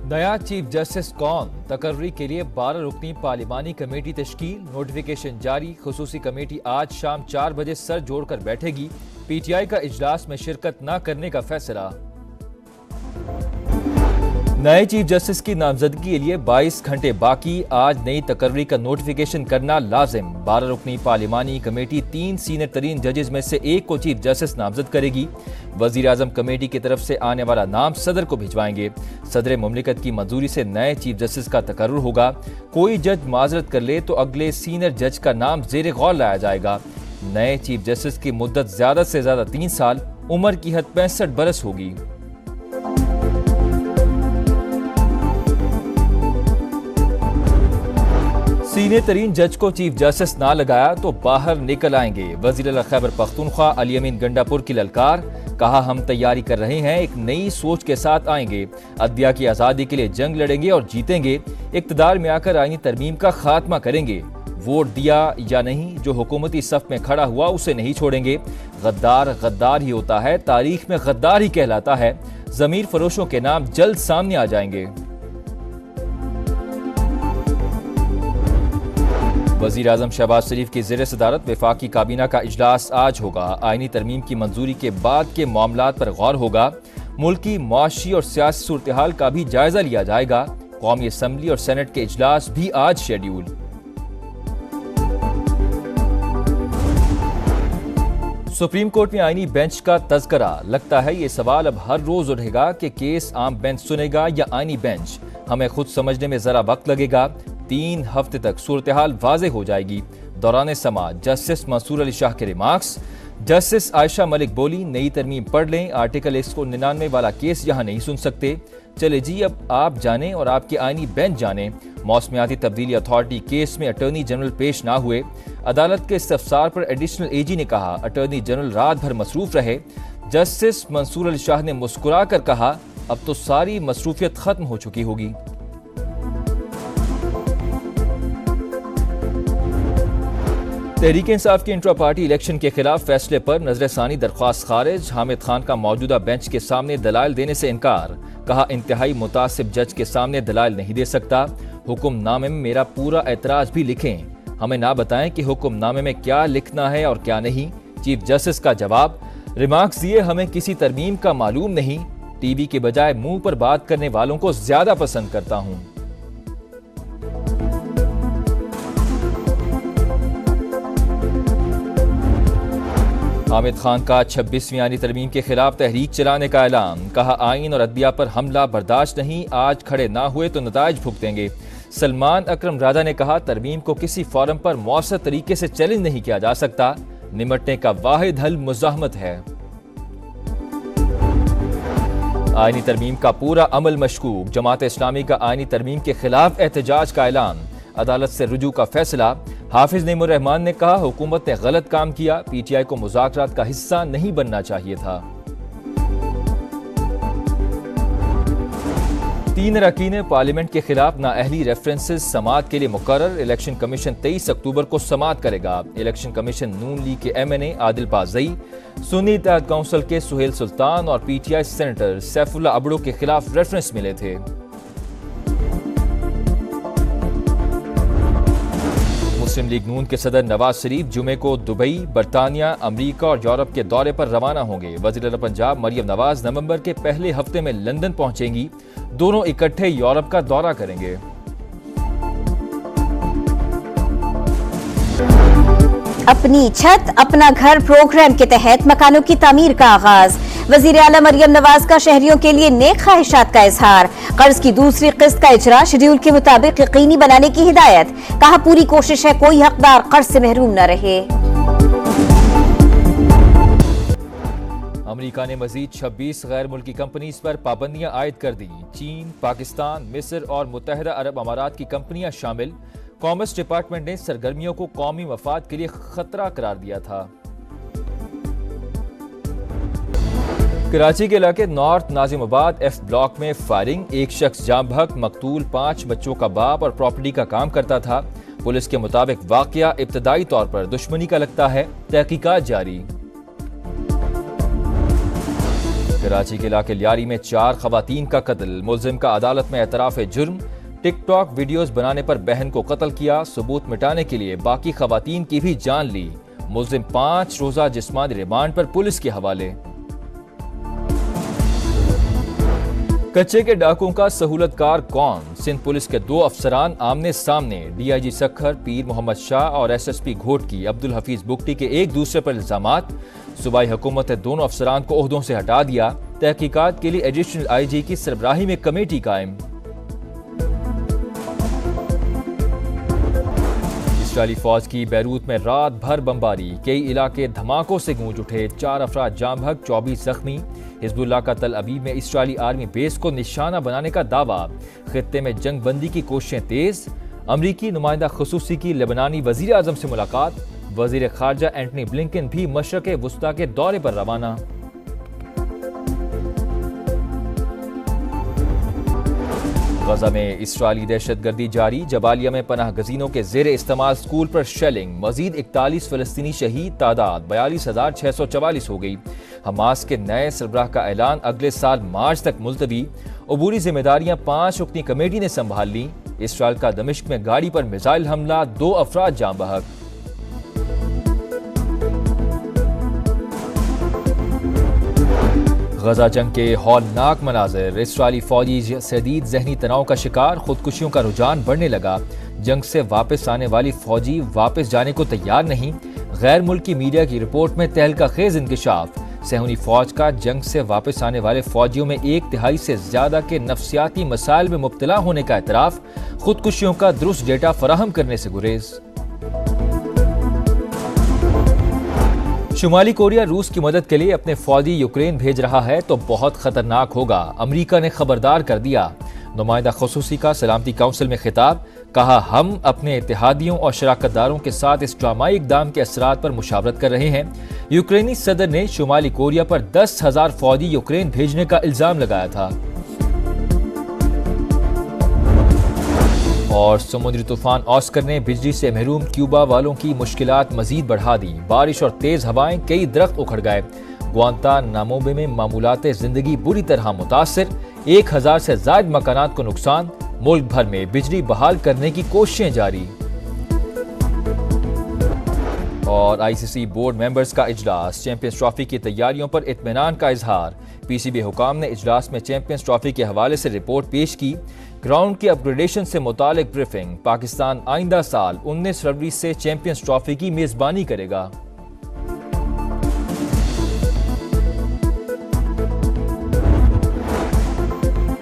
नया chief justice कौन? तकर्री के लिए 12 रुकनी पार्लिमानी कमेटी तश्कील, नोटिफिकेशन जारी। खुसूसी कमेटी आज शाम 4 बजे सर जोड़कर बैठेगी। पीटीआई का इजलास में शिरकत न करने का फैसला। नए चीफ जस्टिस की नामजदगी के लिए 22 घंटे बाकी। आज नई तकर्री का नोटिफिकेशन करना लाजिम। 12 रुकनी पार्लिमानी कमेटी 3 सीनियर तरीन जजेस में से एक को चीफ जस्टिस नामजद करेगी। वजीर आजम कमेटी की तरफ से आने वाला नाम सदर को भिजवाएंगे। सदर मुमलिकत की मंजूरी से नए चीफ जस्टिस का तकर्रुर होगा। कोई जज माजरत कर ले तो अगले सीनियर जज का नाम जेर गौर लाया जाएगा। नए चीफ जस्टिस की मुद्दत ज्यादा से ज्यादा 3 साल, उम्र की हद 65 बरस होगी। सीनियर तरीन जज को चीफ जस्टिस ना लगाया तो बाहर निकल आएंगे। वजीर खैबर पख्तूनख्वा अली अमीन गंडापुर की ललकार। कहा, हम तैयारी कर रहे हैं, एक नई सोच के साथ आएंगे। अदलिया की आज़ादी के लिए जंग लड़ेंगे और जीतेंगे। इक़्तिदार में आकर आईनी तरमीम का खात्मा करेंगे। वोट दिया या नहीं, जो हुकूमती सफ में खड़ा हुआ उसे नहीं छोड़ेंगे। गद्दार गद्दार ही होता है, तारीख में गद्दार ही कहलाता है। ज़मीर फरोशों के नाम जल्द सामने आ जाएंगे। वज़ीर आज़म शहबाज शरीफ की ज़ेर सदारत वफाकी काबीना का इजलास आज होगा। आईनी तरमीम की मंजूरी के बाद के मामलात पर गौर होगा। मुल्क की मुआशी और सियासी सूरत हाल का भी जायजा लिया जाएगा। कौमी असम्बली और सेनेट के इजलास भी आज शेड्यूल। सुप्रीम कोर्ट में आईनी बेंच का तज़करा। लगता है ये सवाल अब हर रोज उठेगा कि केस आम बेंच सुनेगा या आईनी बेंच। हमें खुद समझने में जरा वक्त लगेगा। 3 हफ्ते तक सूरत हाल वाज़े हो जाएगी। दौरान समा जस्टिस मंसूर अली शाह के रिमार्क्स। जस्टिस आयशा मलिक बोली, नई तरमीम पढ़ लें, आर्टिकल 199 वाला केस यहाँ नहीं सुन सकते। चले जी, अब आप जाने और आपके आईनी बेंच जाने। मौसमियाती तब्दीली अथॉरिटी केस में अटॉर्नी जनरल पेश ना हुए। अदालत के इस्तफसार पर एडिशनल एजी ने कहा, अटॉर्नी जनरल रात भर मसरूफ रहे। जस्टिस मंसूर अली शाह ने मुस्कुरा कर कहा, अब तो सारी मसरूफियत खत्म हो चुकी होगी। तहरीक इंसाफ के इंट्रा पार्टी इलेक्शन के खिलाफ फैसले पर नजरसानी दरख्वास्त खारिज। हामिद खान का मौजूदा बेंच के सामने दलाइल देने से इनकार। कहा, इंतहाई मुतासिब जज के सामने दलाइल नहीं दे सकता। हुक्मनामे में मेरा पूरा एतराज भी लिखें। हमें ना बताएं कि हुक्मनामे में क्या लिखना है और क्या नहीं। चीफ जस्टिस का जवाब, रिमार्क्स दिए, हमें किसी तरमीम का मालूम नहीं। टीवी के बजाय मुंह पर बात करने वालों को ज्यादा पसंद करता हूं। हामिद खान का 26वीं आईनी तरमीम के खिलाफ तहरीक चलाने का ऐलान। कहा, आईन और अदलिया पर हमला बर्दाश्त नहीं, आज खड़े ना हुए तो नताइज भुगतेंगे। सलमान अकरम राजा ने कहा, तरमीम को किसी फोरम पर मौसर तरीके से चैलेंज नहीं किया जा सकता। निमटने का वाहिद हल मुज़ाहमत है। आईनी तरमीम का पूरा अमल मशकूक। जमात इस्लामी का आईनी तरमीम के खिलाफ एहतजाज का ऐलान। अदालत से रुजू का फैसला। हाफिज नईमुर रहमान ने कहा, हुकूमत ने गलत काम किया, पीटीआई को मुज़ाकरात का हिस्सा नहीं बनना चाहिए था। 3 अरकान पार्लियामेंट के खिलाफ नाअहली रेफरेंसेस समाअत के लिए मुकर्रर। इलेक्शन कमीशन 23 अक्टूबर को समाअत करेगा। इलेक्शन कमीशन नून लीग के MNA आदिल पाज़ई, सुन्नी इत्तेहाद काउंसिल के सुहेल सुल्तान और पीटीआई सेनेटर सैफुल्ला अबड़ो के खिलाफ रेफरेंस मिले थे। मुस्लिम लीग नून के सदर नवाज शरीफ जुमे को दुबई, बरतानिया, अमरीका और यूरोप के दौरे पर रवाना होंगे। वज़ीर पंजाब मरियम नवाज नवंबर के पहले हफ्ते में लंदन पहुंचेंगी। दोनों इकट्ठे यूरोप का दौरा करेंगे। अपनी छत अपना घर प्रोग्राम के तहत मकानों की तामीर का आगाज। वजीर आला मरियम नवाज का शहरियों के लिए नेक ख्वाहिशात का इजहार। कर्ज की दूसरी किस्त का इजरा शेड्यूल के मुताबिक यकीनी बनाने की हिदायत। कहा, पूरी कोशिश है कोई हकदार कर्ज से महरूम न रहे। अमेरिका ने मजीद 26 गैर मुल्की कंपनीज पर पाबंदियां आयद कर दी। चीन, पाकिस्तान, मिस्र और मुत्तहिदा अरब अमारात की कंपनियां शामिल। कॉमर्स डिपार्टमेंट ने सरगर्मियों को कौमी मफाद के लिए खतरा करार दिया था। कराची के इलाके नॉर्थ नाजिमाबाद F ब्लॉक में फायरिंग। एक शख्स जाम बहक, मकतूल 5 बच्चों का बाप और प्रॉपर्टी का काम करता था। पुलिस के मुताबिक वाकया इब्तदाई तौर पर दुश्मनी का लगता है। तहकीकात जारी। कराची के इलाके लियारी में 4 खवातीन का कत्ल, मुलजिम का अदालत में एतराफ जुर्म। टिकटॉक वीडियोस बनाने पर बहन को कत्ल किया, सबूत मिटाने के लिए बाकी खवातीन की भी जान ली। मुलजिम 5 रोजा जिस्मानी रिमांड पर पुलिस के हवाले। कच्चे के डाकुओं का सहूलतकार कौन? सिंध पुलिस के 2 अफसरान आमने सामने। डीआईजी सखर पीर मोहम्मद शाह और एसएसपी घोटकी अब्दुल हफीज बुगटी के एक दूसरे पर इल्जामात। सूबाई हुकूमत ने दोनों अफसरान को ओहदों से हटा दिया। तहकीकात के लिए एडिशनल आईजी की सरबराही में कमेटी कायम। इसराइली फौज की बैरूत में रात भर बमबारी, कई इलाके धमाकों से गूंज उठे। 4 अफराद जाम बहक, 24 जख्मी। हिजबुल्लाह का तल अवीव में इसराइली आर्मी बेस को निशाना बनाने का दावा। खित्ते में जंग बंदी की कोशिशें तेज। अमरीकी नुमाइंदा खुसूसी की लेबनानी वजीर आजम से मुलाकात। वजीर खारजा एंटनी ब्लिंकन भी मशरक़ वुस्ता के दौरे पर रवाना। गजा में इसराइली दहशतगर्दी जारी, जबालिया में पनाह गजीनों के जेर इस्तेमाल स्कूल पर शेलिंग। मजीद 41 फलस्तीनी शहीद, तादाद 42,644 हो गई। हमास के नए सरबराह का ऐलान, अगले साल मार्च तक मुलतवी। अबूरी जिम्मेदारियां 5 रुकनी कमेटी ने संभाल ली। इसराइल का दमिश्क में गाड़ी पर मिसाइल हमला, 2 अफराद जाम बहक। गजा जंग के हौलनाक मनाजिर, इसराइली फौजी शदीद जहनी तनाव का शिकार, खुदकुशियों का रुझान बढ़ने लगा। जंग से वापस आने वाली फौजी वापस जाने को तैयार नहीं। गैर मुल्की मीडिया की रिपोर्ट में तहलका खेज इंकशाफ। सहूनी फौज का जंग से वापस आने वाले फौजियों में 1/3 से ज्यादा के नफ्सियाती मसाइल में मुब्तला होने का एतराफ। खुदकुशियों का दुरुस्त डेटा फराहम करने से गुरेज। शुमाली कोरिया रूस की मदद के लिए अपने फौजी यूक्रेन भेज रहा है तो बहुत खतरनाक होगा, अमेरिका ने खबरदार कर दिया। नुमाइंदा खुसूसी का सलामती काउंसिल में खिताब, कहा हम अपने इत्तेहादियों और शराकतदारों के साथ इस ड्रामाई इकदाम के असरात पर मुशावरत कर रहे हैं। यूक्रेनी सदर ने शुमाली कोरिया पर 10,000 फौजी यूक्रेन भेजने का इल्जाम लगाया था। और समुद्री तूफान ऑस्कर ने बिजली से महरूम क्यूबा वालों की मुश्किलात मजीद बढ़ा दी। बारिश और तेज हवाएं, कई दरख्त उखड़ गए। ग्वांतानामो में मामूलात जिंदगी बुरी तरह मुतासिर। 1000 से ज्यादा मकानात को नुकसान। मुल्क भर में बिजली बहाल करने की कोशिशें जारी। और आईसीसी बोर्ड मेंबर्स का इजलास, चैंपियंस ट्रॉफी की तैयारियों पर इत्मीनान का इजहार। पीसीबी हुकाम ने इजलास में चैंपियंस ट्रॉफी के हवाले से रिपोर्ट पेश की। ग्राउंड की अपग्रेडेशन से मुतालिक ब्रीफिंग। पाकिस्तान आइंदा साल 19 फरवरी से चैंपियंस ट्रॉफी की मेजबानी करेगा।